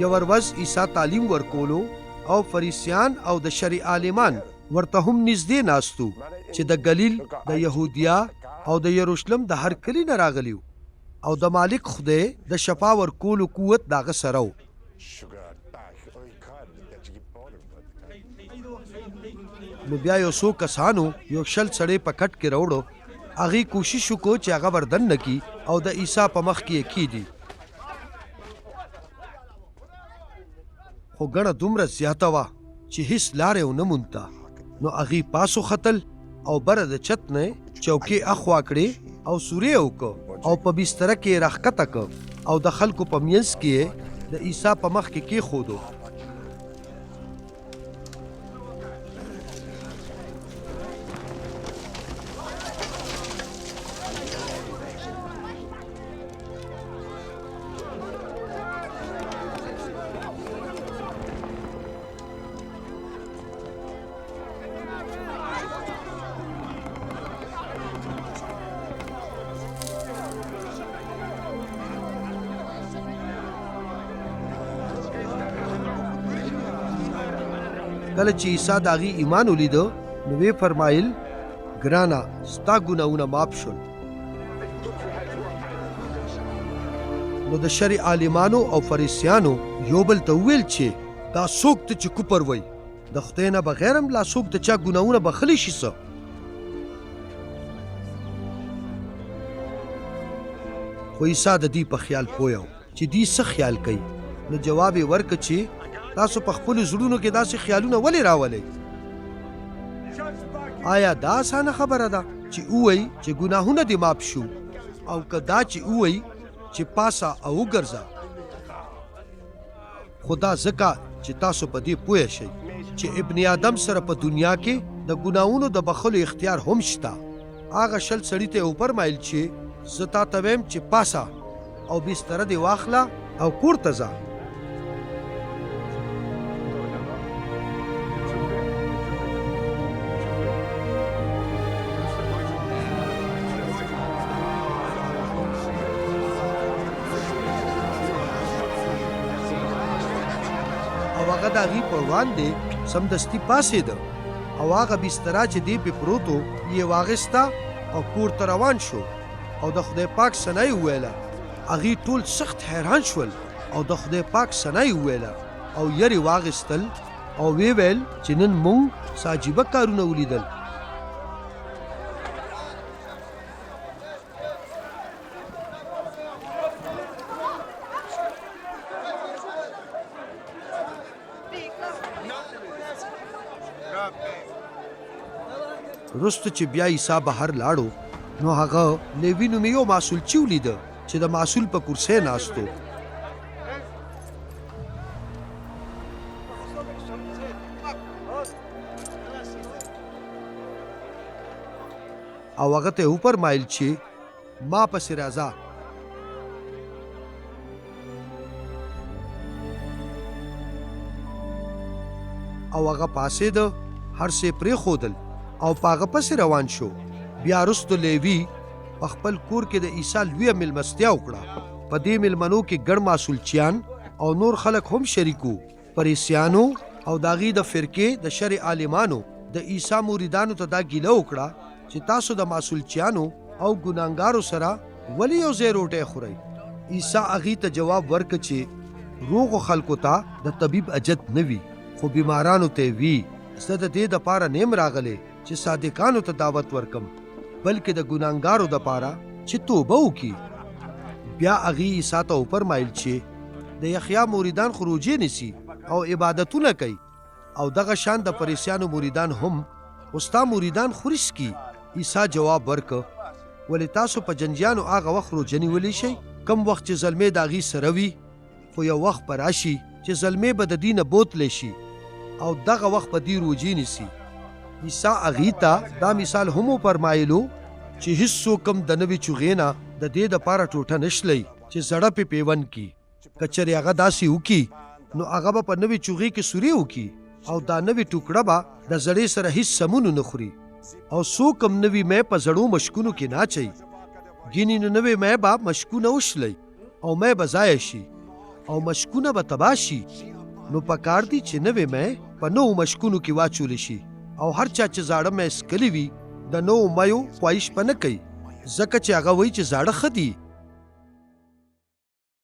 یو ورځ عیسی تعلیم ورکولو او فریسیان او د شرع عالمان ورته هم نږدې ناستو چې د گلیل د یهودیا او د یروشلم د هر کلی نه راغلیو او د مالک خدای د شفا ورکولو قوت داغه سره و. نو بیا یو څو کسانو یو شل سړی په کټ کې راوړو. هغې کوشش وکړو چې هغه وردن نه کي او د عیسی په مخ کې یې کیږدي، خو ګڼه دومره زیاته وه چې هیڅ لاره ونه مونته. نو هغې پاسو ختل او بره د چت نه چوکۍ اخوا کړې او سورې وکړه او په بستره کې یې راښکته کړ او د خلکو په منځ کې یې د عیسی په مخ کې کېښودو. کله چې عیسی د هغې ایمان ولیده نو ویې فرمایل ګرانه ستا ګناهونه معاف شول. نو د شرع عالمانو او فریسیانو یو بل ته وویل چې دا څوک ته چې کفر وایي د خدای نه بغیر هم لا څوک د چا ګناهونه بخلی شي څه. خو عیسی د دې په خیال پوه و چې دوی څه خیال کوي. نو جواب یې ورکړ چې تاسو په خپلو زړونو کې داسې خیالونه ولې راولئ؟ آیا دا اسانه خبره ده چې ووایي چې ګناهونه دې معاف شو او که دا چې ووایي چې پاسه او وګرځه؟ خو دا ځکه چې تاسو په دې پوه شئ چې ابن آدم سره په دنیا کې د ګناهونو د بخښلو اختیار هم شته. هغه شل سړي ته یې وفرمایل چې زه تا ته وایم چې پاسه او بستره دې واخله او کور ته ځه. هغه د هغې په وړاندې سمدستي پاڅېده او هغه بستره چې دې پې پروت و یې واخیسته او کور ته روان شو او د خدای پاک ثنا یې وویله. هغې ټول سخت حیران شول او د خدای پاک ثنا یې وویله او یرې واخیستل او ویې ویل چې نن موږ څه عجیبه کارونه ولیدل. وروسته چې بیا عیسی بهر لاړو نو هغه لیوي نومې یو معصولچي ولیده چې د معصول په کرسۍ ناست و. او هغه ته یې وفرمایل چې ما پسې راځه. او هغه پاسېده، هر څه یې پرېښودل او په هغه پسې روان شو. بیا وروستو لیوي په خپل کور کې د عیسی لویه مېلمستیا وکړه. په دې مېلمنو کې ګڼ معصولچیان او نور خلک هم شریک وو. فریسیانو او د هغې د فرقې د شرع عالمانو د عیسی مریدانو ته دا ګیله وکړه چې تاسو د معصولچیانو او ګناهګارو سره ولې یو ځای روټۍ خورئ؟ عیسی هغې ته جواب ورکړ چې روغو خلکو ته د طبیب اجت نه وي، خو بیمارانو ته وي. زه د دې دپاره نیم راغلی چې صادقانو ته دعوت ورکم، بلکې د ګناهګارو دپاره چې توبه وکړي. بیا هغې عیسی ته وفرمایل چې د یحیی مریدان خو روژې نیسي او عبادتونه کوي او دغه شان د فریسیانو مریدان هم، خو ستا مریدان خو ریسکي. عیسی جواب ورکړ ولې تاسو په جنجیانو هغه وخت روژه نیولی شئ کم وخت چې زلمی د هغې سره وي، خو یو وخت به راشي چې زلمی به د دې نه بوتلی شي او دغه وخت به دې روژې نیسي. عیسی هغې ته دا مثال هم وفرمایلو چې هېڅوک هم د نوې چوغې نه د دې دپاره ټوټه نشلی چې زړه پې پیوند کړي. که چېرې هغه داسې وکړي نو هغه به په نوې چوغې کې سورې وکړي او دا نوې ټوکړه به د زړې سره هېڅ سمون نه خوري. او څوک هم نوې مۍ په زړو مشکونو کې نه اچوي، ګینې نو نوې مۍ به مشکونه وشلی او مۍ به ضایع شي. او مشکونه به تباه شي. نو پکار دی چې نوې مې په نوو مشکونو کې واچولی شي او هر چا چې زاړه مې څکلي وي د نوو میو خواهش به نه کوي، ځکه چې هغه وایي چې زاړه ښه دي.